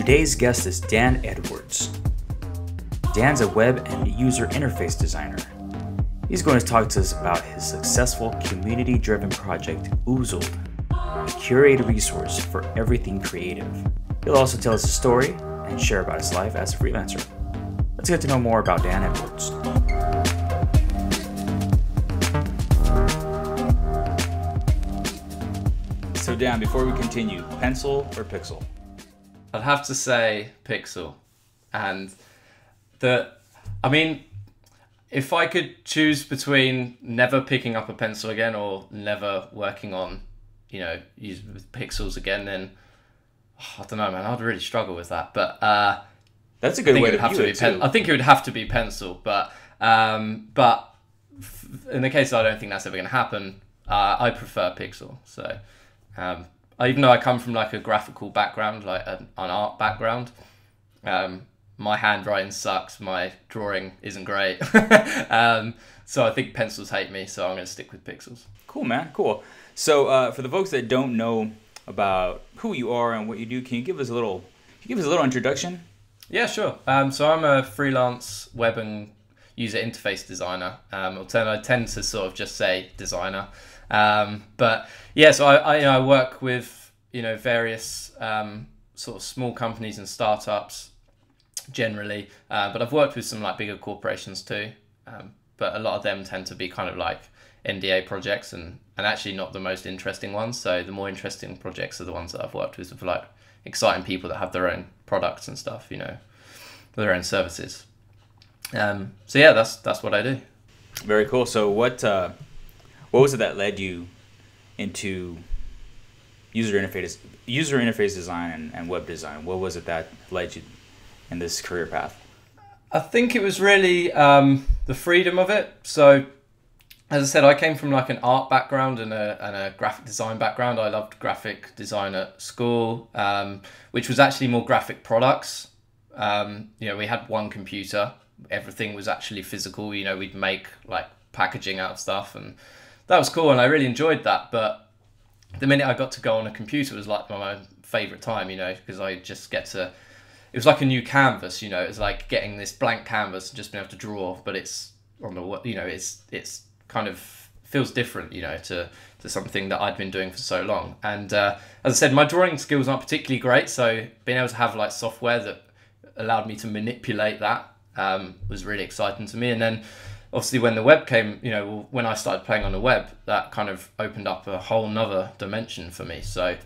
Today's guest is Dan Edwards. Dan's a web and user interface designer. He's going to talk to us about his successful community-driven project, Oozled, a curated resource for everything creative. He'll also tell us a story and share about his life as a freelancer. Let's get to know more about Dan Edwards. So Dan, before we continue, pencil or pixel? I'd have to say Pixel. And if I could choose between never picking up a pencil again or never working on, with pixels again, then I don't know, man. I'd really struggle with that. But that's a good way to view it too. I think it would have to be pencil. But in the case I don't think that's ever going to happen, I prefer pixel. So even though I come from like a graphical background, like an art background, my handwriting sucks, my drawing isn't great. So I think pencils hate me, so I'm going to stick with pixels. Cool, man. Cool. So for the folks that don't know about who you are and what you do, can you give us a little introduction? Yeah, sure. So I'm a freelance web and user interface designer. I tend to sort of just say designer. But yeah, so I work with, various sort of small companies and startups generally, but I've worked with some like bigger corporations too. But a lot of them tend to be kind of like NDA projects and actually not the most interesting ones. So the more interesting projects are the ones that I've worked with like exciting people that have their own products and stuff, their own services. So yeah, that's what I do. Very cool. So what was it that led you into user interface design and web design? What was it that led you in this career path? I think it was really the freedom of it. So as I said, I came from like an art background and a graphic design background. I loved graphic design at school, which was actually more graphic products. We had one computer. Everything was actually physical. We'd make like packaging out of stuff, and that was cool, and I really enjoyed that. But the minute I got to go on a computer was like my favorite time, because I just get to. It was like a new canvas, it was like getting this blank canvas and just being able to draw, but it's on the, it's kind of feels different, to something that I'd been doing for so long. And as I said, my drawing skills aren't particularly great, so being able to have like software that allowed me to manipulate that was really exciting to me. And then obviously when the web came, when I started playing on the web, that kind of opened up a whole nother dimension for me. So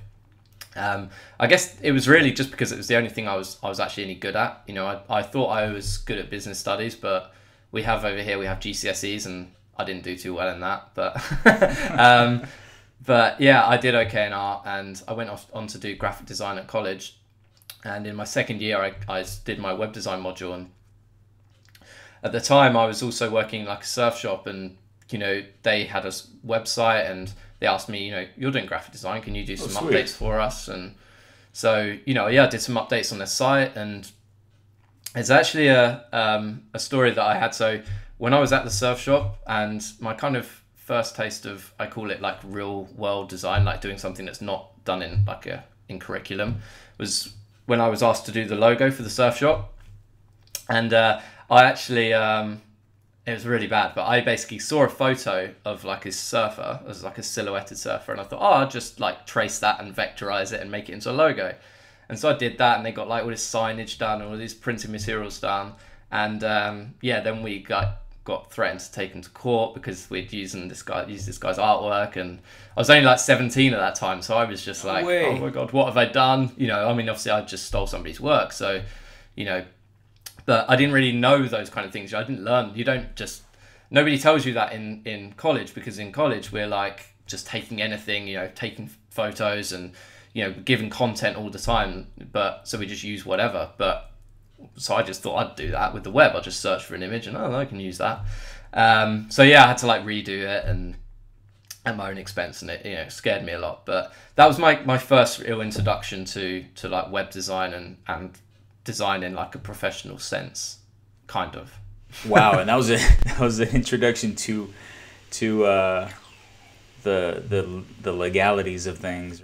I guess it was really just because it was the only thing I was actually any good at. I thought I was good at business studies, but we have GCSEs and I didn't do too well in that. But yeah, I did okay in art, and I went on to do graphic design at college. And in my second year, I did my web design module. And at the time, I was also working like a surf shop, and they had a website, and they asked me, you're doing graphic design, can you do some updates for us? And so, I did some updates on their site, and it's actually a story that I had. So when I was at the surf shop, and my kind of first taste of, I call it like real world design, like doing something that's not done in like in curriculum, was when I was asked to do the logo for the surf shop. And I actually, it was really bad, but I basically saw a photo of like his surfer, as like a silhouetted surfer, and I thought, I'll just like trace that and vectorize it and make it into a logo. And so I did that, and they got like all this signage done, all these printed materials done, and then we got threatened to take him to court because we'd used this guy's artwork, and I was only like 17 at that time, so I was just like, oh my god, what have I done? Obviously I just stole somebody's work, so but I didn't really know those kind of things. I didn't learn. Nobody tells you that in college, because in college we're like just taking anything, taking photos and, giving content all the time. But so we just use whatever. But so I just thought I'd do that with the web. I'll just search for an image and I can use that. So yeah, I had to like redo it and at my own expense, and it scared me a lot. But that was my first real introduction to like web design and design in like a professional sense, kind of. Wow, and that was an introduction to the legalities of things.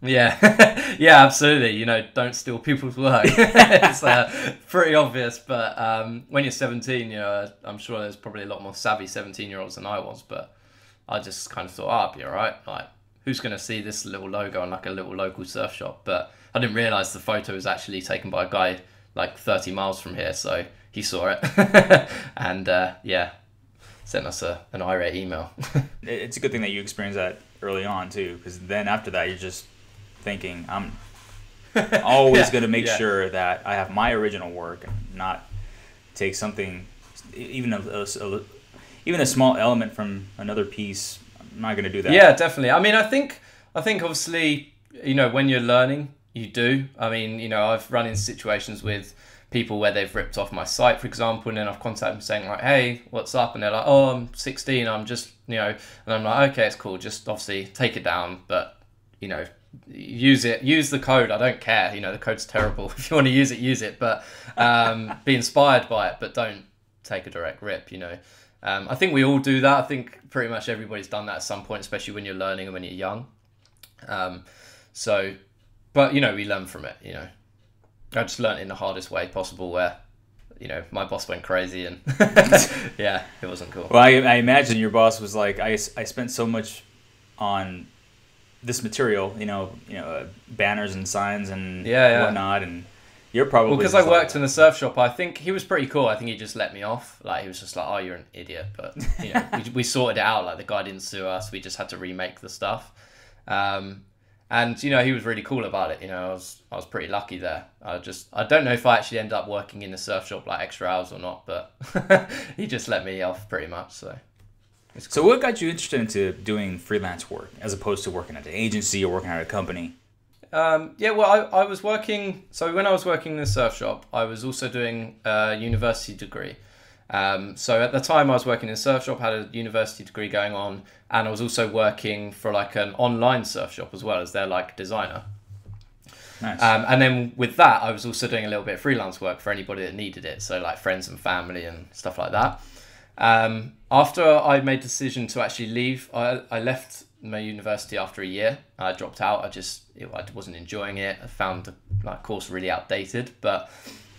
Yeah, yeah, absolutely. You know, don't steal people's work. It's pretty obvious, but when you're 17, you know, I'm sure there's probably a lot more savvy 17-year-olds than I was, but I just kind of thought, oh, I'll be all right. Like, who's going to see this little logo on like a little local surf shop? But I didn't realize the photo was actually taken by a guy like 30 miles from here, so he saw it. And yeah, sent us an irate email. It's a good thing that you experienced that early on too, because then after that you're just thinking, I'm always going to make sure that I have my original work and not take something, even a small element from another piece. I'm not going to do that. Yeah, definitely. I mean, I think obviously, you know, when you're learning, you do. I mean, you know, I've run in situations with people where they've ripped off my site, for example, and then I've contacted them saying like, hey, what's up? And they're like, oh, I'm 16. I'm just, you know, and I'm like, okay, it's cool. Just obviously take it down, but, you know, use the code. I don't care, you know, the code's terrible. If you want to use it, but be inspired by it, but don't take a direct rip, you know. I think we all do that. I think pretty much everybody's done that at some point, especially when you're learning and when you're young. So, but you know, we learn from it, you know. I just learned in the hardest way possible, where, you know, my boss went crazy and yeah, it wasn't cool. Well, I imagine your boss was like, I spent so much on this material, you know, banners and signs and whatnot, and you're probably because I worked in the surf shop. I think he was pretty cool. I think he just let me off. Like, he was just like, "Oh, you're an idiot," but you know, we sorted it out. Like, the guy didn't sue us. We just had to remake the stuff, and you know, he was really cool about it. You know, I was pretty lucky there. I don't know if I actually ended up working in the surf shop like extra hours or not, but he just let me off pretty much. So. Cool. So what got you interested into doing freelance work as opposed to working at an agency or working at a company? Yeah, well, I was working... So when I was working in the surf shop, I was also doing a university degree. So at the time I was working in a surf shop, had a university degree going on, and I was also working for like an online surf shop as well as their like designer. Nice. And then with that, I was also doing a little bit of freelance work for anybody that needed it. So like friends and family and stuff like that. After I made the decision to actually leave, I left my university after a year. I dropped out. I wasn't enjoying it. I found the course really outdated, but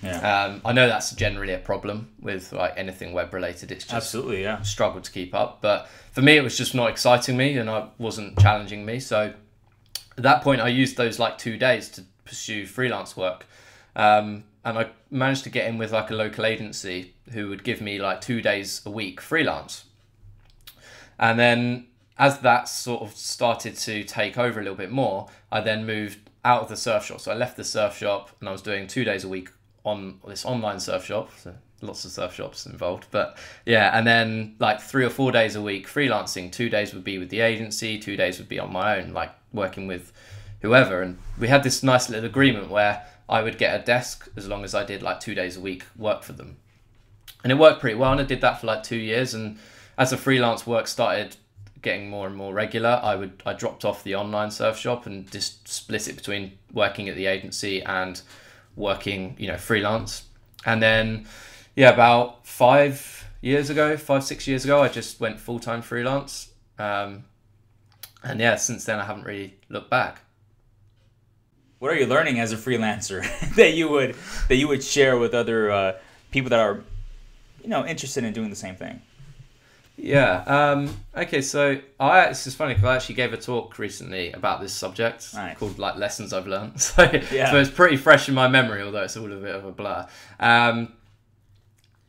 I know that's generally a problem with like anything web related. It's just absolutely struggle to keep up. But for me, it was just not exciting me, and I wasn't challenging me. So at that point, I used those like 2 days to pursue freelance work. And I managed to get in with like a local agency who would give me like 2 days a week freelance. And then as that sort of started to take over a little bit more, I then moved out of the surf shop. So I left the surf shop and I was doing 2 days a week on this online surf shop. So lots of surf shops involved, but yeah. And then like 3 or 4 days a week freelancing. 2 days would be with the agency, 2 days would be on my own, like working with whoever. And we had this nice little agreement where I would get a desk as long as I did like 2 days a week work for them. And it worked pretty well, and I did that for like 2 years. And as the freelance work started getting more and more regular, I dropped off the online surf shop and just split it between working at the agency and working, you know, freelance. And then, yeah, about 6 years ago, I just went full-time freelance. And yeah, since then I haven't really looked back. What are you learning as a freelancer that you would share with other people that are, you know, interested in doing the same thing? Yeah. Okay. So it's just funny because I actually gave a talk recently about this subject. Nice. Called like Lessons I've Learned. So it's pretty fresh in my memory, although it's all a bit of a blur.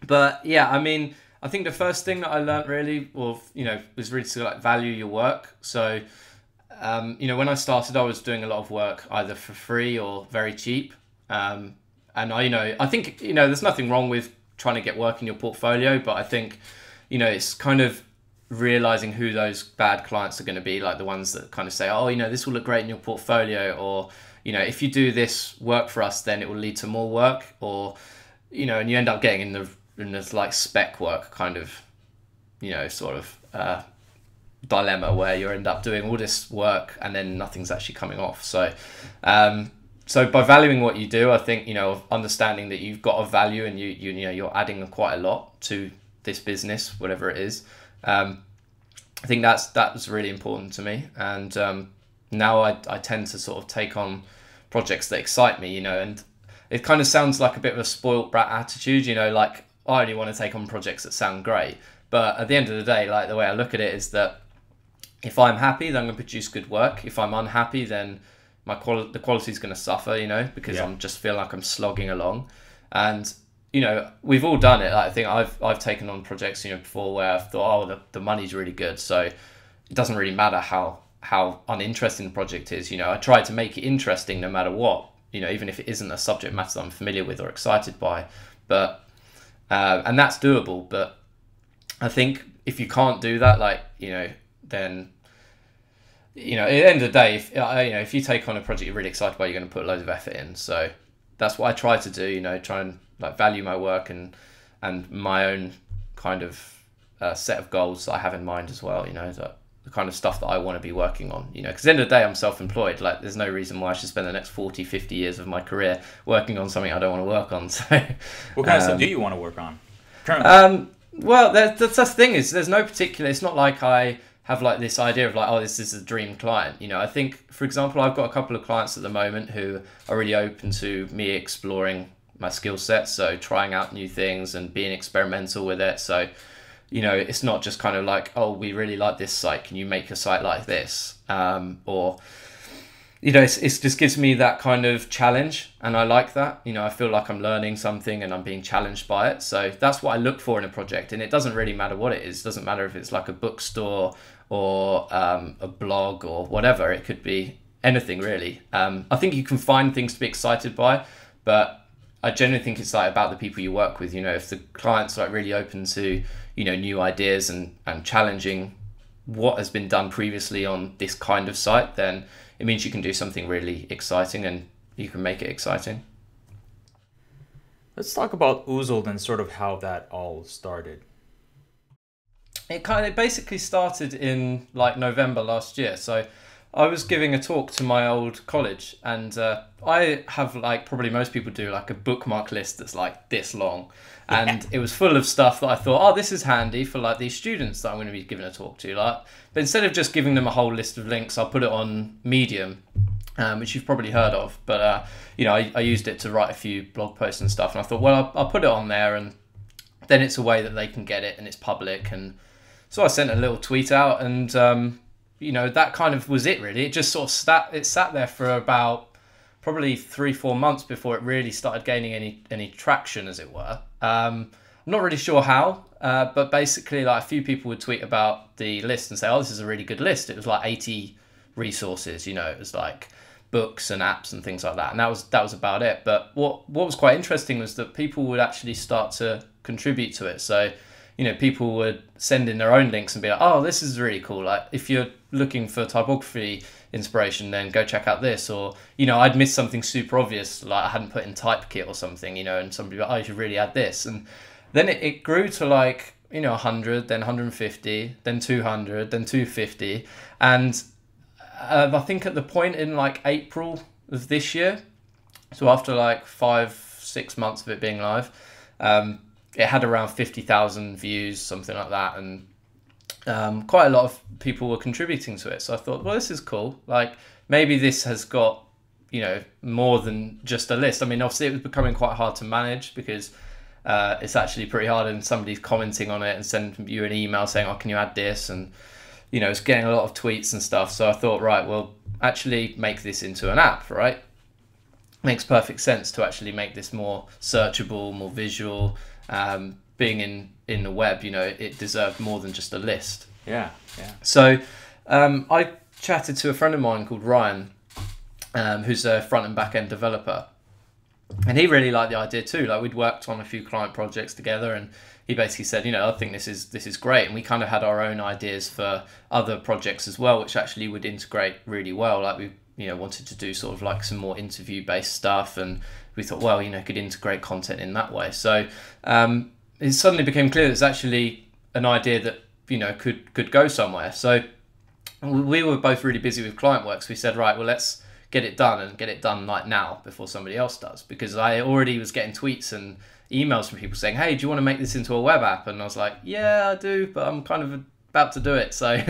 But yeah, I mean, I think the first thing that I learned really, was really to like value your work. So. You know, when I started, I was doing a lot of work either for free or very cheap. And I think, you know, there's nothing wrong with trying to get work in your portfolio, but I think, you know, it's kind of realizing who those bad clients are going to be, like the ones that kind of say, oh, you know, this will look great in your portfolio, or, you know, if you do this work for us, then it will lead to more work, or, you know, and you end up getting in this like spec work kind of, you know, sort of, dilemma where you end up doing all this work and then nothing's actually coming off. So by valuing what you do, I think, you know, understanding that you've got a value and you know you're adding quite a lot to this business, whatever it is. I think that was really important to me. And now I tend to sort of take on projects that excite me, you know, and it kind of sounds like a bit of a spoilt brat attitude, you know, like I only want to take on projects that sound great. But at the end of the day, like the way I look at it is that if I'm happy, then I'm going to produce good work. If I'm unhappy, then the quality is going to suffer, you know, because I'm just feel like I'm slogging along. And, you know, we've all done it. Like, I think I've taken on projects, you know, before where I've thought, oh, the money's really good, so it doesn't really matter how uninteresting the project is. You know, I try to make it interesting no matter what, you know, even if it isn't a subject matter that I'm familiar with or excited by. But and that's doable. But I think if you can't do that, like, you know, then, you know, at the end of the day, if you take on a project you're really excited by, you're going to put loads of effort in. So that's what I try to do, you know, try and like value my work and my own kind of set of goals that I have in mind as well, you know, the kind of stuff that I want to be working on, you know, because at the end of the day, I'm self-employed. Like, there's no reason why I should spend the next 40, 50 years of my career working on something I don't want to work on. So what kind of stuff do you want to work on currently? Well, that's the thing is, there's no particular, it's not like I have like this idea of like, oh, this is a dream client. You know, I think, for example, I've got a couple of clients at the moment who are really open to me exploring my skill set. So trying out new things and being experimental with it. So, you know, it's not just kind of like, oh, we really like this site, can you make a site like this? Or, you know, it just gives me that kind of challenge, and I like that. You know, I feel like I'm learning something and I'm being challenged by it. So that's what I look for in a project, and it doesn't really matter what it is. It doesn't matter if it's like a bookstore or a blog or whatever. It could be anything really. I think you can find things to be excited by, but I generally think it's like about the people you work with. You know, if the client's like really open to, you know, new ideas and challenging what has been done previously on this kind of site, then it means you can do something really exciting and you can make it exciting. Let's talk about Oozled and sort of how that all started. It basically started in like November last year. So I was giving a talk to my old college, and I have, like probably most people do, like a bookmark list that's like this long. And it was full of stuff that I thought, oh, this is handy for like these students that I'm going to be giving a talk to. Like, but instead of just giving them a whole list of links, I'll put it on Medium, which you've probably heard of. But you know, I used it to write a few blog posts and stuff. And I thought, well, I'll put it on there, and then it's a way that they can get it, and it's public. And so I sent a little tweet out, and you know, that kind of was it really. It just sort of sat there for about probably 3-4 months before it really started gaining any traction, as it were. I'm not really sure how, but basically like a few people would tweet about the list and say, oh, this is a really good list. It was like 80 resources, you know, it was like books and apps and things like that. And that was about it. But what was quite interesting was that people would actually start to contribute to it. So, you know, people would send in their own links and be like, oh, this is really cool. Like, if you're looking for typography inspiration, then go check out this. Or, you know, I'd missed something super obvious, like I hadn't put in Typekit or something, you know, and somebody would be like, oh, you should really add this. And then it grew to like, you know, 100, then 150, then 200, then 250. And I think at the point in like April of this year, so after like 5-6 months of it being live, it had around 50,000 views, something like that, and quite a lot of people were contributing to it. So I thought, well, this is cool. Like, maybe this has got, you know, more than just a list. I mean, obviously it was becoming quite hard to manage, because it's actually pretty hard, and somebody's commenting on it and sending you an email saying, oh, can you add this? And, you know, it's getting a lot of tweets and stuff. So I thought, right, well, actually make this into an app, right? Makes perfect sense to actually make this more searchable, more visual. Being in the web, you know, it deserved more than just a list. Yeah. So I chatted to a friend of mine called Ryan, who's a front and back end developer, and he really liked the idea too. Like, we'd worked on a few client projects together, and he basically said, you know, I think this is great. And we kind of had our own ideas for other projects as well, which actually would integrate really well. Like, we, you know, wanted to do sort of like some more interview based stuff, and we thought, well, you know, could integrate content in that way. So it suddenly became clear that it's actually an idea that, you know, could go somewhere. So we were both really busy with client work. So we said, right, well, let's get it done, and get it done like now before somebody else does. Because I already was getting tweets and emails from people saying, hey, do you want to make this into a web app? And I was like, yeah, I do, but I'm kind of about to do it. So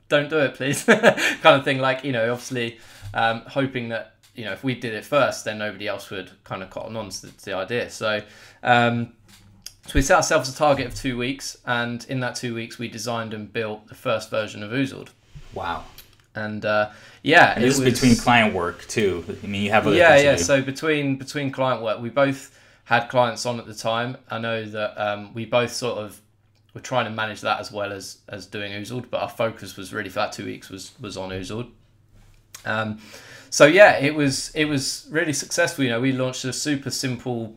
don't do it, please, kind of thing. Like, you know, obviously hoping that, you know, if we did it first, then nobody else would kind of cotton on to the idea. So so we set ourselves a target of 2 weeks, and in that 2 weeks we designed and built the first version of Oozled. Wow. And and this is between client work too. I mean, you have other things to do. So between client work, we both had clients on at the time. I know that we both sort of were trying to manage that as well as doing Oozled, but our focus was really for that 2 weeks was on Oozled. So yeah, it was really successful. You know, we launched a super simple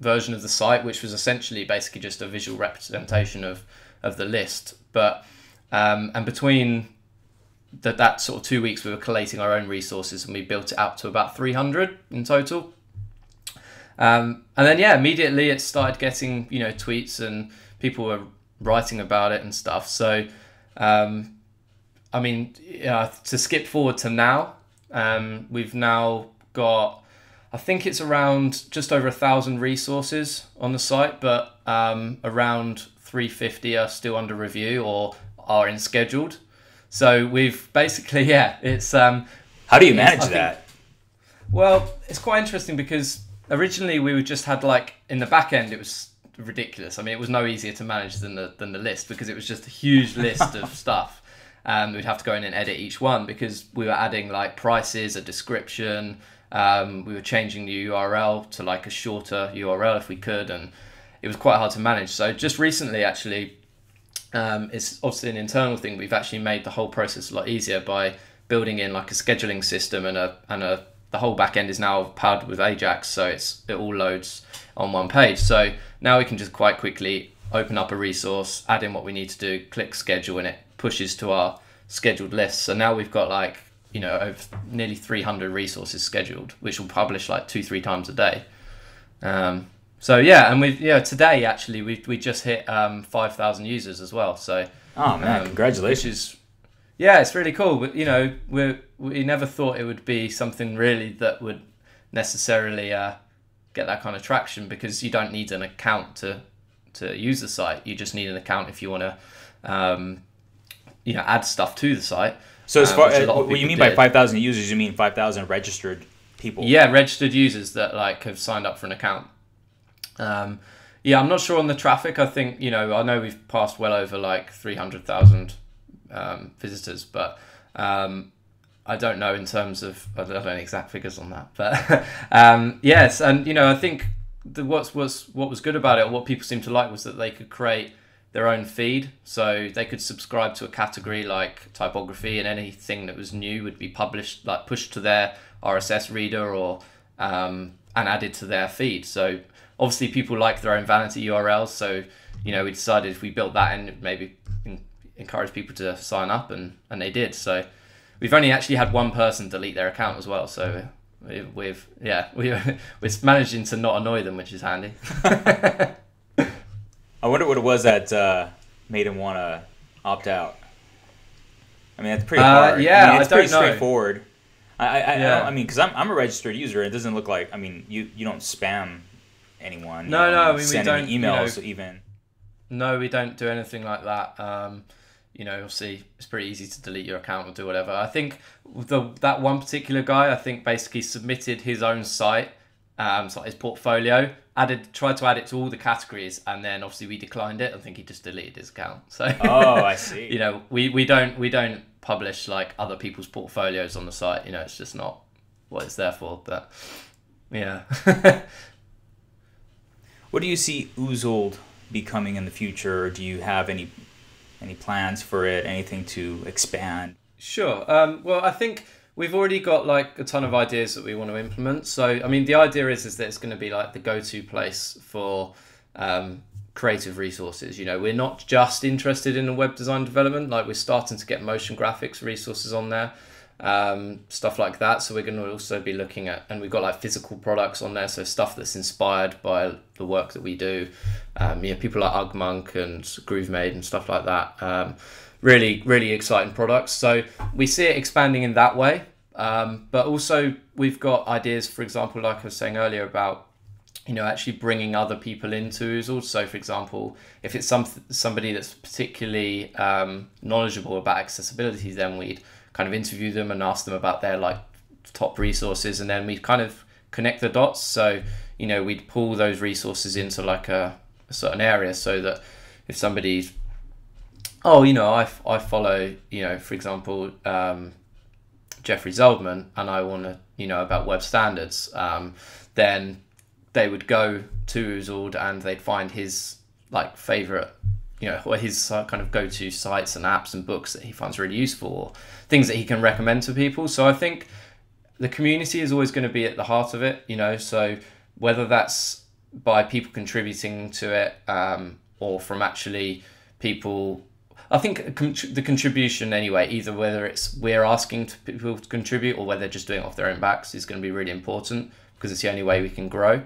version of the site, which was essentially basically just a visual representation of the list. But and between that sort of 2 weeks, we were collating our own resources, and we built it up to about 300 in total. And then yeah, immediately it started getting, you know, tweets, and people were writing about it and stuff. So I mean, to skip forward to now, we've now got, I think it's around just over 1,000 resources on the site, but around 350 are still under review or are in scheduled. So we've basically, yeah, it's... How do you manage that? Well, it's quite interesting because originally we just had, like, in the back end, it was ridiculous. I mean, it was no easier to manage than the list, because it was just a huge list of stuff. We'd have to go in and edit each one because we were adding like prices, a description. We were changing the URL to like a shorter URL if we could, and it was quite hard to manage. So just recently, actually, it's obviously an internal thing. We've actually made the whole process a lot easier by building in like a scheduling system, and the whole back end is now powered with Ajax, so it all loads on one page. So now we can just quite quickly open up a resource, add in what we need to do, click schedule, and it pushes to our scheduled list. So now we've got like, you know, over nearly 300 resources scheduled, which will publish like 2-3 times a day. So yeah, and today actually we just hit 5,000 users as well. So oh man, congratulations! Yeah, it's really cool. But you know, we never thought it would be something really that would necessarily get that kind of traction, because you don't need an account to use the site. You just need an account if you want to add stuff to the site. So as far as what you mean by 5,000 users, you mean 5,000 registered people? Yeah, registered users that like have signed up for an account. Yeah, I'm not sure on the traffic. I think, you know, I know we've passed well over like 300,000 visitors, but I don't know in terms of, I don't know exact figures on that. But yes, and you know, I think what was good about it, or what people seemed to like, was that they could create their own feed. So they could subscribe to a category like typography, and anything that was new would be published, like pushed to their RSS reader or and added to their feed. So obviously people like their own vanity URLs. So, you know, we decided if we built that and maybe encourage people to sign up, and they did. So we've only actually had one person delete their account as well. So we're managing to not annoy them, which is handy. I wonder what it was that made him want to opt out. I mean, that's pretty hard. Yeah, I mean, it's pretty don't know. Straightforward. I mean, because I'm a registered user. It doesn't look like, I mean, you don't spam anyone. No, I mean, send we don't, any emails, even. No, we don't do anything like that. You know, obviously, it's pretty easy to delete your account or do whatever. I think that one particular guy, I think, basically submitted his own site, so his portfolio, tried to add it to all the categories, and then obviously we declined it. I think he just deleted his account. So oh, I see. You know, we don't publish like other people's portfolios on the site. You know, it's just not what it's there for. But yeah. What do you see Oozled becoming in the future? Or do you have any plans for it? Anything to expand? Sure. Well, I think we've already got like a ton of ideas that we want to implement. So, I mean, the idea is that it's going to be like the go-to place for creative resources. You know, we're not just interested in the web design development. Like, we're starting to get motion graphics resources on there, stuff like that. So we're going to also be looking at, and we've got like physical products on there. So stuff that's inspired by the work that we do. You know, people like Ugmonk and Groovemade and stuff like that. Really, really exciting products. So we see it expanding in that way. But also we've got ideas, for example, like I was saying earlier, about actually bringing other people into Oozled. So for example, if it's somebody that's particularly knowledgeable about accessibility, then we'd kind of interview them and ask them about their like top resources, and then we'd kind of connect the dots. So we'd pull those resources into like a certain area, so that if somebody's I follow for example Jeffrey Zeldman, and I want to about web standards, then they would go to Oozled and they'd find his like favorite or his kind of go-to sites and apps and books that he finds really useful, or things that he can recommend to people. So I think the community is always going to be at the heart of it, so whether that's by people contributing to it, or from actually people, I think the contribution anyway, either whether it's we're asking people to contribute or whether they're just doing it off their own backs, is going to be really important, because it's the only way we can grow.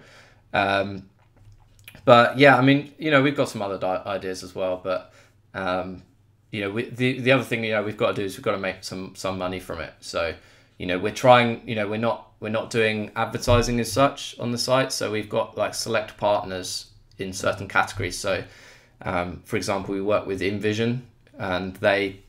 But yeah, I mean, we've got some other ideas as well, but the other thing we've got to do is we've got to make some money from it. So we're trying, we're not doing advertising as such on the site, so we've got like select partners in certain categories. So for example, we work with InVision, and they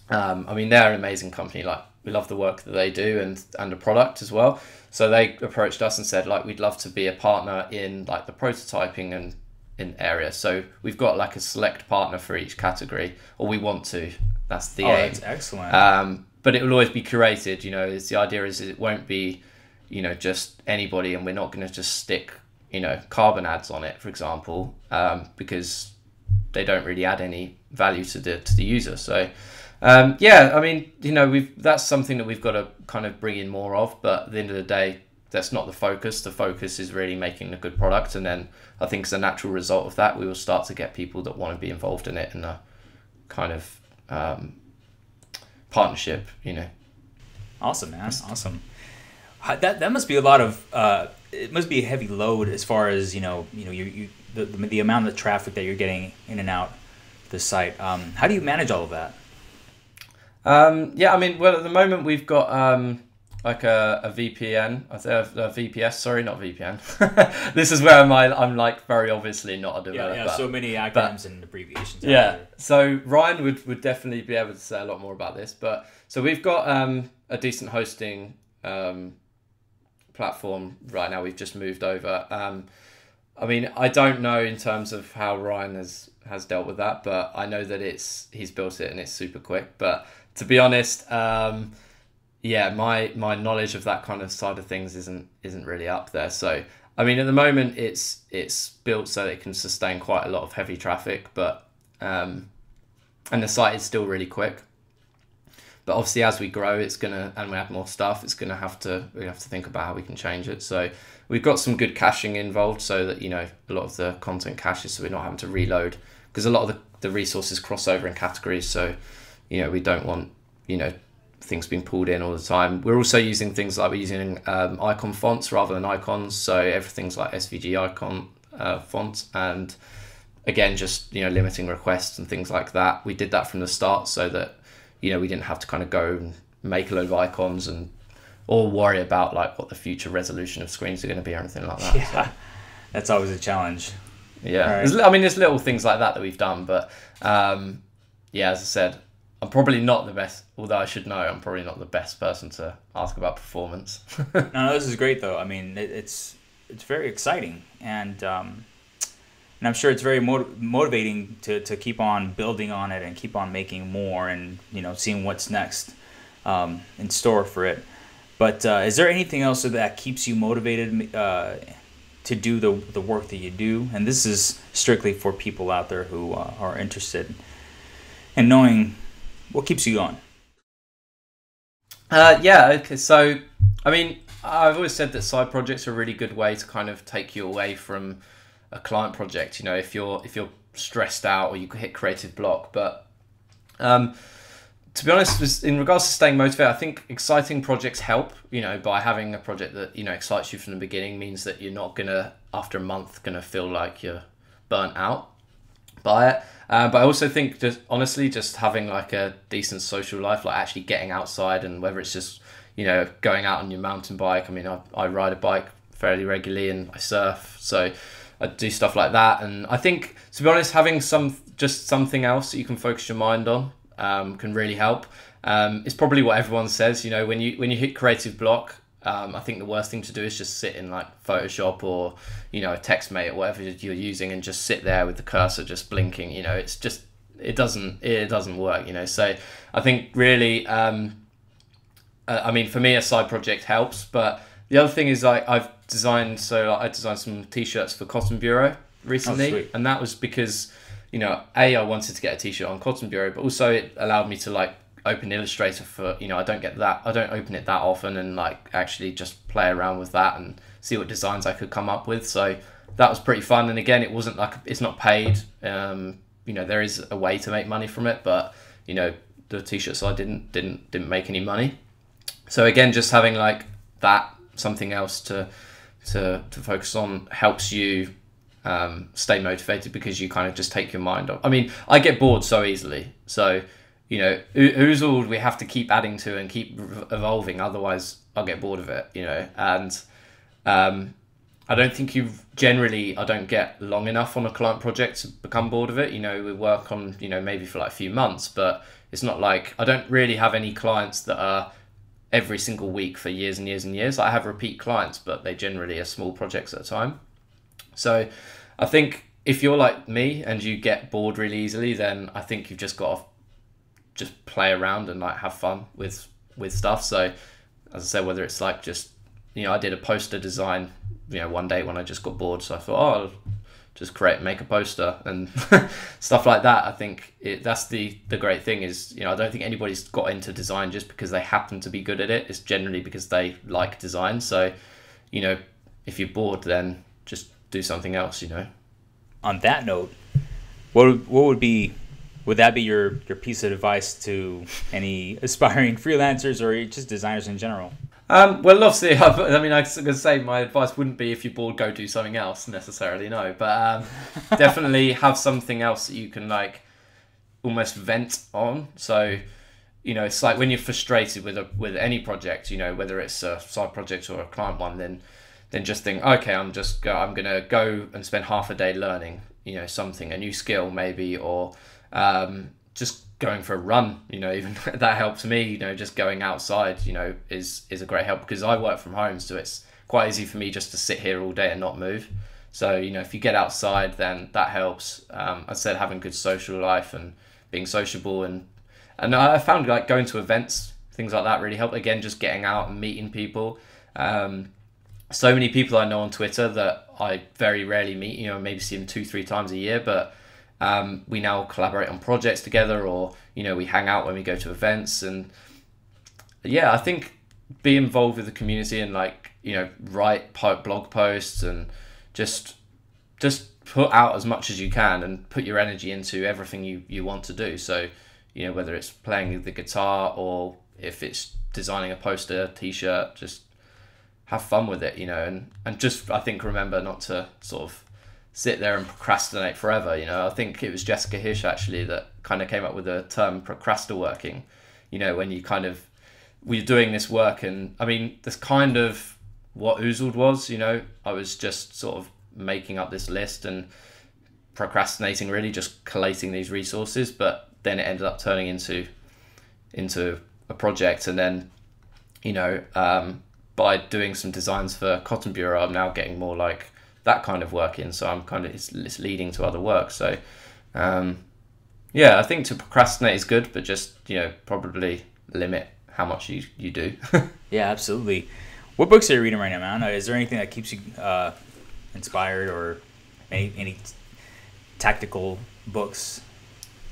they're an amazing company. Like, we love the work that they do and the product as well. So they approached us and said, like, we'd love to be a partner in like the prototyping and in area. So we've got like a select partner for each category, or we want to. That's the aim. That's excellent. But it will always be curated. It's the idea is it won't be, just anybody, and we're not going to just stick, carbon ads on it, for example, because they don't really add any value to the user. So. That's something that we've got to kind of bring in more of, but at the end of the day, that's not the focus. The focus is really making a good product, and then I think as a natural result of that, we will start to get people that want to be involved in it in a kind of partnership. Awesome, man. Awesome. That must be a lot of it must be a heavy load as far as the amount of traffic that you're getting in and out the site. How do you manage all of that? At the moment we've got like a VPN, a VPS, sorry, not VPN. This is where I'm like very obviously not a developer. Yeah, so many acronyms and abbreviations. Yeah, so Ryan would definitely be able to say a lot more about this. But so we've got a decent hosting platform right now. We've just moved over. I don't know in terms of how Ryan has dealt with that, but I know that he's built it and it's super quick. But to be honest, my knowledge of that kind of side of things isn't really up there. So at the moment it's built so it can sustain quite a lot of heavy traffic, but and the site is still really quick. But obviously, as we grow, and we add more stuff, we have to think about how we can change it. So we've got some good caching involved, so that a lot of the content caches, so we're not having to reload, because a lot of the resources cross over in categories. So we don't want things being pulled in all the time. We're also using things like we're using icon fonts rather than icons, so everything's like SVG icon font, and again just limiting requests and things like that. We did that from the start so that we didn't have to kind of go and make a load of icons or worry about like what the future resolution of screens are going to be or anything like that. Yeah, so that's always a challenge. Yeah, right. There's little things like that we've done, but as I said, I'm probably not the best, although I should know, I'm probably not the best person to ask about performance. No, this is great though. It's very exciting, and I'm sure it's very motivating to keep on building on it and keep on making more, and seeing what's next in store for it. But is there anything else that keeps you motivated to do the work that you do? And this is strictly for people out there who are interested in knowing what keeps you going. Okay. So, I've always said that side projects are a really good way to kind of take you away from a client project. If you're stressed out or you hit creative block. But to be honest, in regards to staying motivated, I think exciting projects help. By having a project that excites you from the beginning means that you're not gonna, after a month, gonna feel like you're burnt out by it. But I also think just having like a decent social life, like actually getting outside, and whether it's just going out on your mountain bike. I ride a bike fairly regularly, and I surf, so I do stuff like that. And I think, to be honest, having something else that you can focus your mind on can really help. It's probably what everyone says, you know, when you hit creative block. I think the worst thing to do is just sit in like Photoshop or, you know, a TextMate or whatever you're using and just sit there with the cursor just blinking. You know, it's just, it doesn't work, you know. So I think really, I mean, for me, a side project helps. But the other thing is, like, I designed some t-shirts for Cotton Bureau recently, and that was because, you know, I wanted to get a t-shirt on Cotton Bureau, but also it allowed me to like open Illustrator for, you know, I don't open it that often, and like actually just play around with that and see what designs I could come up with. So that was pretty fun. And again, it wasn't like, it's not paid. You know, there is a way to make money from it, but you know, the t-shirts I didn't make any money. So again, just having like that, something else to focus on, helps you stay motivated, because you kind of just take your mind off. I mean, I get bored so easily. So, you know, Oozled we have to keep adding to and keep evolving, otherwise I'll get bored of it, you know. And I don't think I don't get long enough on a client project to become bored of it. You know, we work on, you know, maybe for like a few months, but it's not like, I don't really have any clients that are every single week for years and years and years. I have repeat clients, but they generally are small projects at a time. So I think if you're like me and you get bored really easily, then I think you've just got to just play around and like have fun with stuff. So as I said, whether it's like just, you know, I did a poster design, you know, one day when I just got bored, so I thought, oh, I'll just make a poster and stuff like that. I think that's the great thing is, you know, I don't think anybody's got into design just because they happen to be good at it. It's generally because they like design. So, you know, if you're bored, then just do something else, you know. On that note, what would that be your piece of advice to any aspiring freelancers or just designers in general? Well, obviously, I mean, I was going to say my advice wouldn't be, if you're bored, go do something else necessarily, no. But definitely have something else that you can like almost vent on. So, you know, it's like when you're frustrated with any project, you know, whether it's a side project or a client one, then just think, okay, I'm going to go and spend half a day learning, you know, something, a new skill maybe, or just going for a run, you know, even that helps me, you know, just going outside, you know, is a great help, because I work from home, so it's quite easy for me just to sit here all day and not move. So, you know, if you get outside, then that helps. I said having good social life and being sociable, and I found like going to events, things like that really help. Again, just getting out and meeting people. So many people I know on Twitter that I very rarely meet, you know, maybe see them 2-3 times a year, but we now collaborate on projects together, or, you know, we hang out when we go to events. And yeah, I think be involved with the community and like, you know, write blog posts and just put out as much as you can and put your energy into everything you want to do. So, you know, whether it's playing the guitar or if it's designing a poster, t-shirt, just have fun with it, you know, and just, I think, remember not to sort of sit there and procrastinate forever. You know, I think it was Jessica Hirsch actually that kind of came up with the term procrastinating, you know, when you kind of, we're doing this work. And I mean, that's kind of what Oozled was, you know. I was just sort of making up this list and procrastinating, really just collating these resources, but then it ended up turning into a project. And then, you know, by doing some designs for Cotton Bureau, I'm now getting more like that kind of work in, so I'm kind of, it's leading to other work. So yeah, I think to procrastinate is good, but just, you know, probably limit how much you do. Yeah, absolutely. What books are you reading right now, man? Is there anything that keeps you inspired, or any tactical books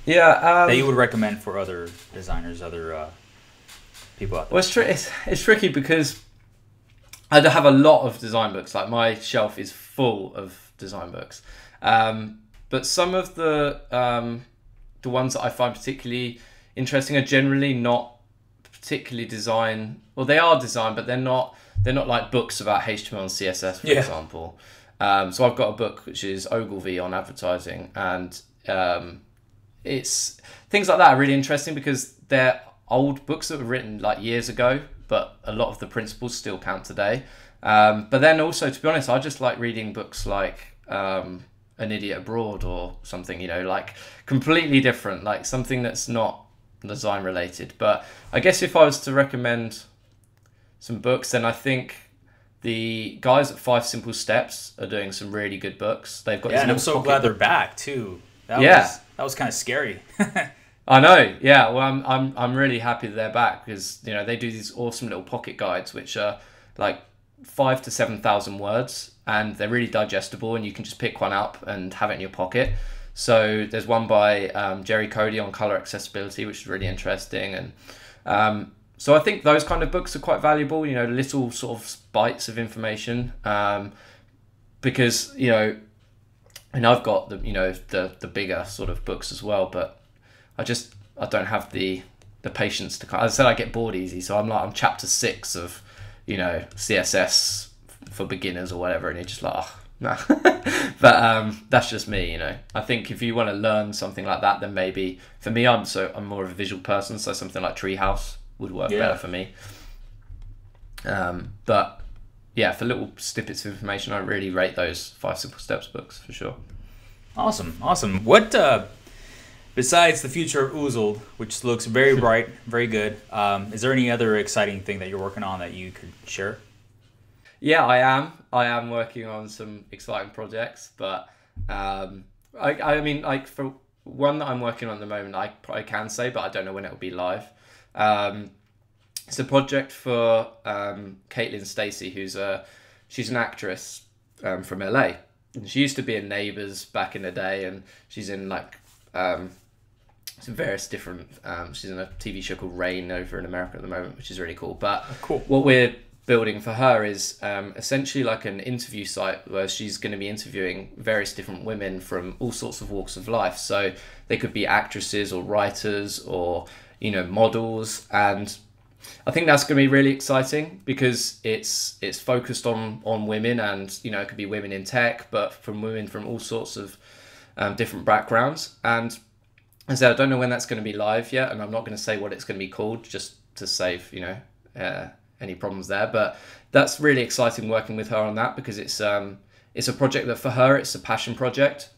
that you would recommend for other designers, other people out there? Well, it's tricky because I have a lot of design books. Like, my shelf is full of design books, but some of the ones that I find particularly interesting are generally not particularly design. Well, they are design, but they're not like books about HTML and CSS, for example. So I've got a book which is Ogilvy on advertising, and it's things like that are really interesting because they're old books that were written like years ago, but a lot of the principles still count today. But then also, to be honest, I just like reading books like An Idiot Abroad or something, you know, like completely different, like something that's not design related. But I guess if I was to recommend some books, then I think the guys at Five Simple Steps are doing some really good books. They've got and I'm so glad they're back too. That was kind of scary. I know, yeah. Well, I'm really happy that they're back because, you know, they do these awesome little pocket guides which are like 5,000 to 7,000 words, and they're really digestible, and you can just pick one up and have it in your pocket. So there's one by Jerry Cody on color accessibility, which is really interesting, and so I think those kind of books are quite valuable. You know, little sort of bites of information, because, you know, and I've got the bigger sort of books as well, but I don't have the patience to. As I said, I get bored easy, so I'm chapter 6 of, you know, CSS for beginners or whatever, and you're just like, oh, nah. But that's just me, you know. I think if you want to learn something like that, then maybe for me, I'm more of a visual person, so something like Treehouse would work better for me. But yeah, for little snippets of information, I really rate those Five Simple Steps books for sure. Awesome. What besides the future of Oozled, which looks very bright, very good, is there any other exciting thing that you're working on that you could share? Yeah, I am working on some exciting projects, but I mean, like, for one that I'm working on at the moment, I can say, but I don't know when it will be live. It's a project for Caitlin Stacey, she's an actress from LA. And she used to be in Neighbours back in the day, and she's in like some various different. She's in a TV show called Rain over in America at the moment, which is really cool. But what we're building for her is essentially like an interview site where she's going to be interviewing various different women from all sorts of walks of life. So they could be actresses or writers or, you know, models, and I think that's going to be really exciting because it's focused on women, and, you know, it could be women in tech, but from women from all sorts of different backgrounds. And as I said, I don't know when that's going to be live yet, and I'm not going to say what it's going to be called just to save, you know, any problems there. But that's really exciting working with her on that, because it's a project that for her, it's a passion project.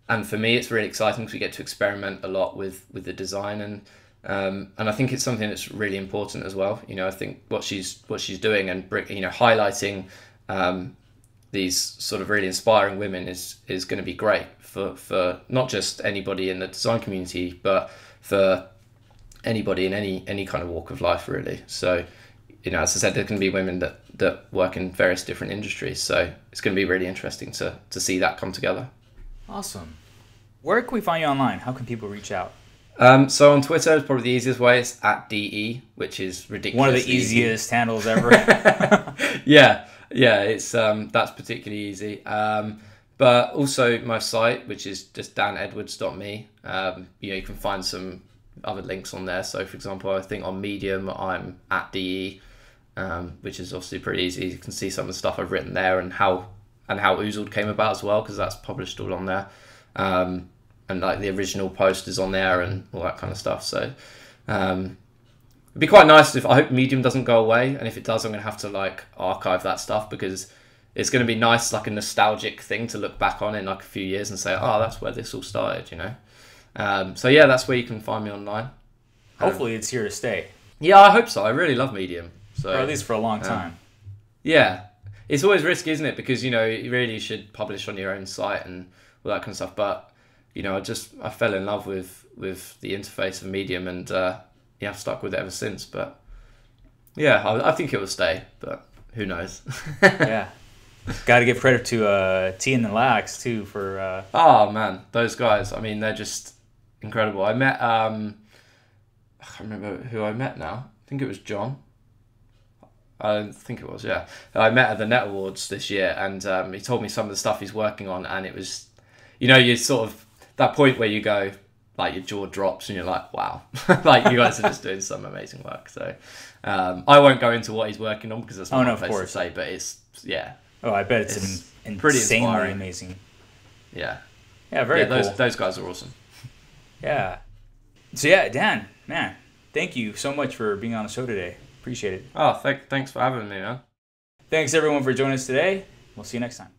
And for me, it's really exciting because we get to experiment a lot with the design, and I think it's something that's really important as well. You know, I think what she's doing and, you know, highlighting these sort of really inspiring women is going to be great for not just anybody in the design community, but for anybody in any kind of walk of life, really. So, you know, as I said, there can be women that work in various different industries. So it's going to be really interesting to see that come together. Awesome. Where can we find you online? How can people reach out? So on Twitter is probably the easiest way. It's @DE, which is ridiculous. One of the easiest handles ever. Yeah, it's that's particularly easy. But also my site, which is just danedwards.me. You know, you can find some other links on there. So, for example, I think on Medium, I'm @DE, which is obviously pretty easy. You can see some of the stuff I've written there and how Oozled came about as well, because that's published all on there. And like the original post is on there and all that kind of stuff. So it'd be quite nice I hope Medium doesn't go away, and if it does, I'm gonna have to like archive that stuff, because it's gonna be nice, like a nostalgic thing to look back on in like a few years and say, oh, that's where this all started, you know. So yeah, that's where you can find me online. Hopefully it's here to stay. Yeah, I hope so. I really love Medium. So, or at least for a long time. Yeah. It's always risky, isn't it? Because, you know, you really should publish on your own site and all that kind of stuff. But, you know, I fell in love with the interface of Medium, and yeah, I've stuck with it ever since. But yeah, I think it will stay, but who knows? Yeah. Got to give credit to T and the Lax too for. Oh man, those guys! I mean, they're just incredible. I met I can't remember who I met now. I think it was John. I think it was, yeah. I met at the Net Awards this year, and he told me some of the stuff he's working on, and it was, you know, you sort of that point where you go, like, your jaw drops and you're like, wow, like, you guys are just doing some amazing work. So I won't go into what he's working on because that's not my place to say, but it's, yeah. Oh, I bet it's pretty insanely inspiring. Amazing. Yeah. Yeah, very cool. Those guys are awesome. Yeah. So yeah, Dan, man, thank you so much for being on the show today. Appreciate it. Oh, thanks for having me, man. Thanks everyone for joining us today. We'll see you next time.